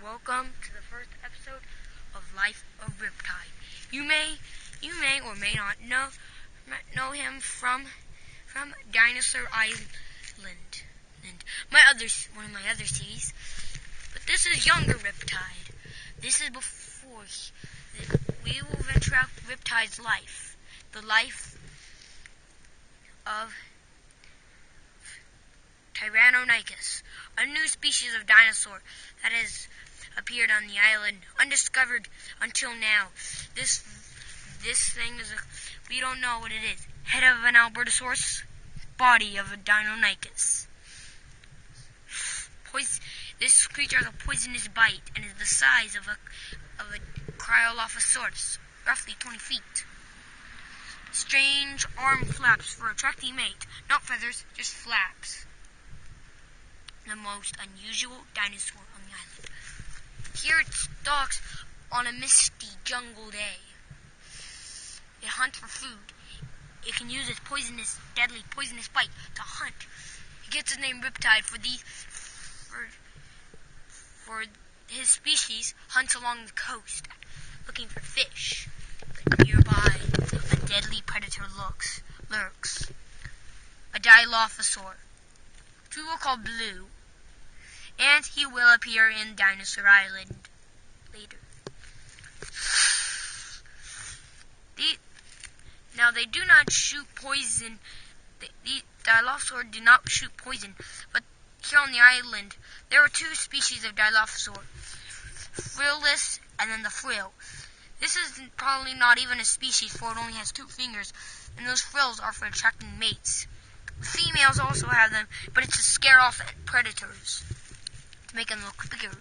welcome to the first episode of Life of Riptide. You may or may not know him from Dinosaur Island, and one of my other series. But this is younger Riptide. This is before we will venture out Riptide's life, the life of Tyrannonychus, a new species of dinosaur that has appeared on the island, undiscovered until now. This thing is we don't know what it is. Head of an Albertasaurus, body of a Tyrannonychus. This creature has a poisonous bite and is the size of a Dilophosaurus, roughly 20 feet. Strange arm flaps for attracting mate, not feathers, just flaps. The most unusual dinosaur on the island. Here it stalks on a misty jungle day. It hunts for food. It can use its deadly poisonous bite to hunt. It gets its name Riptide for his species hunts along the coast, looking for fish. But nearby, a deadly predator lurks. A Dilophosaur, which we will call Blue, and he will appear in Dinosaur Island later. Now they do not shoot poison. The Dilophosaur do not shoot poison, but here on the island there are two species of Dilophosaur, frillless and then the frill. This is probably not even a species, for it only has 2 fingers, and those frills are for attracting mates. Females also have them, but it's to scare off predators, to make them look bigger.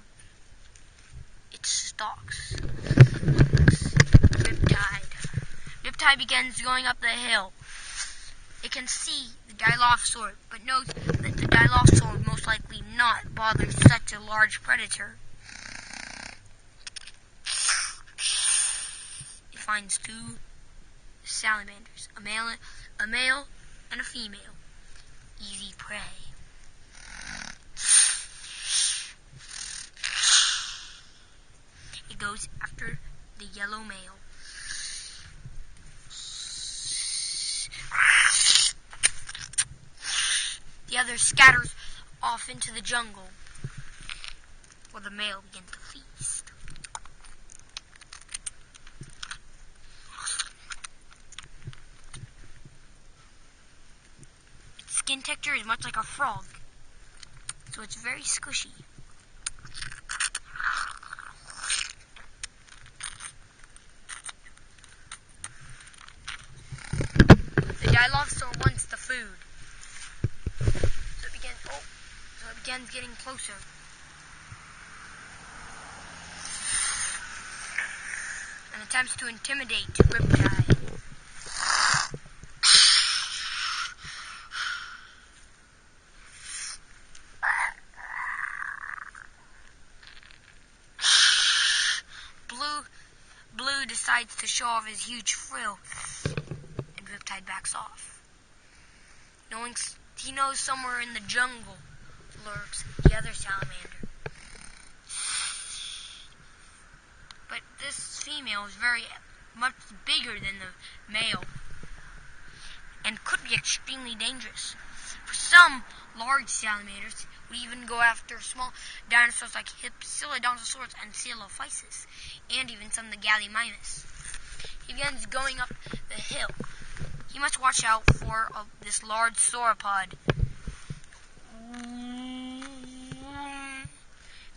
It stalks. Riptide begins going up the hill. It can see the Dilophosaur, but knows that the Dilophosaur would most likely not bother such a large predator. It finds 2 salamanders, a male and a female. Easy prey. It goes after the yellow male. The other scatters off into the jungle, where the male begins to feast. Its skin texture is much like a frog, so it's very squishy. The Dilophosaur wants the food. So it begins getting closer. And attempts to intimidate Riptide. Blue decides to show off his huge frill, and Riptide backs off. He knows somewhere in the jungle lurks the other salamander. But this female is very much bigger than the male, and could be extremely dangerous. For some large salamanders would even go after small dinosaurs like Albertasaurus and Dilophosaurus, and even some of the Gallimimus. He begins going up the hill. He must watch out for this large sauropod.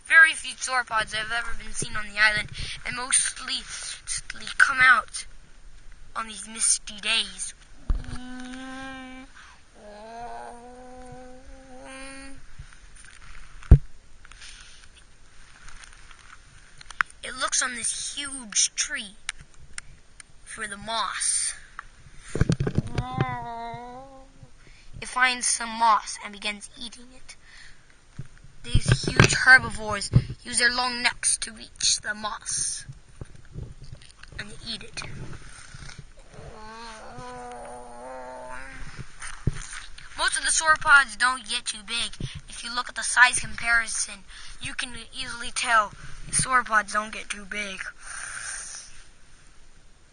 Very few sauropods have ever been seen on the island, and mostly come out on these misty days. It looks on this huge tree for the moss. It finds some moss and begins eating it. These huge herbivores use their long necks to reach the moss, and they eat it. Most of the sauropods don't get too big. If you look at the size comparison, you can easily tell sauropods don't get too big.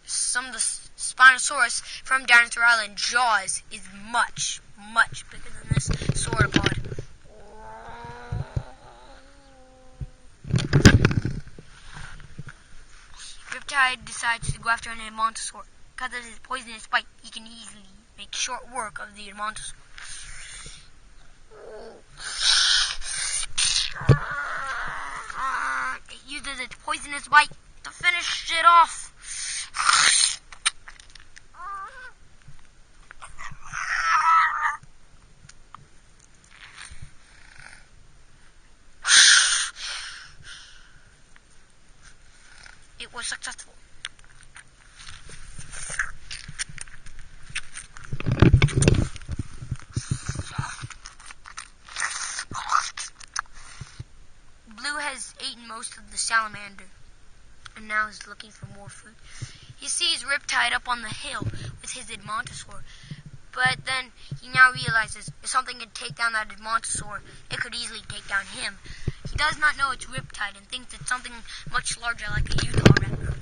Some of the Spinosaurus from Dinosaur Island Jaws is much, much bigger than this sauropod. Riptide decides to go after an Albertasaurus. Because of his poisonous bite, he can easily make short work of the Albertasaurus. It uses its poisonous bite to finish it off. It was successful. Blue has eaten most of the salamander and now is looking for more food. He sees Riptide up on the hill with his Albertasaurus, but then he now realizes if something could take down that Albertasaurus, it could easily take down him. He does not know it's Riptide and thinks it's something much larger like a Utahrapter.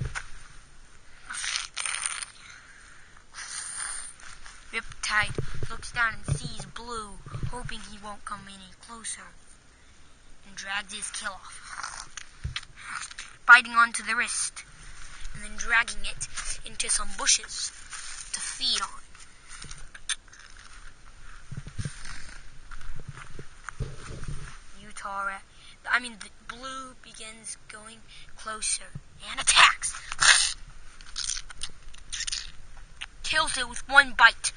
Riptide looks down and sees Blue, hoping he won't come any closer, and drags his kill off, biting onto the wrist, and then dragging it into some bushes to feed on. The Blue begins going closer and attacks. Kills it with one bite.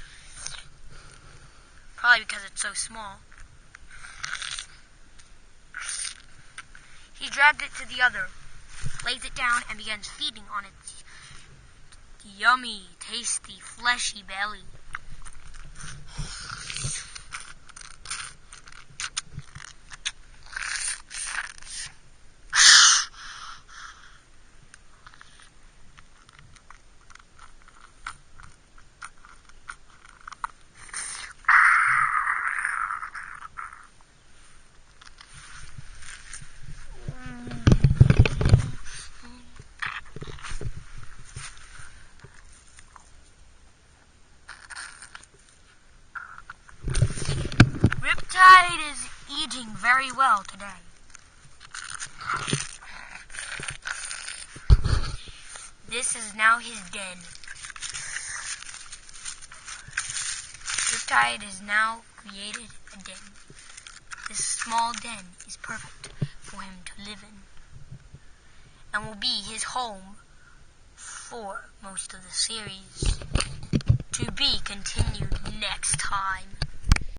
Probably because it's so small. He drags it to the other, lays it down, and begins feeding on its yummy, tasty, fleshy belly. Riptide is eating very well today. This is now his den. Riptide has now created a den. This small den is perfect for him to live in, and will be his home for most of the series, to be continued next time.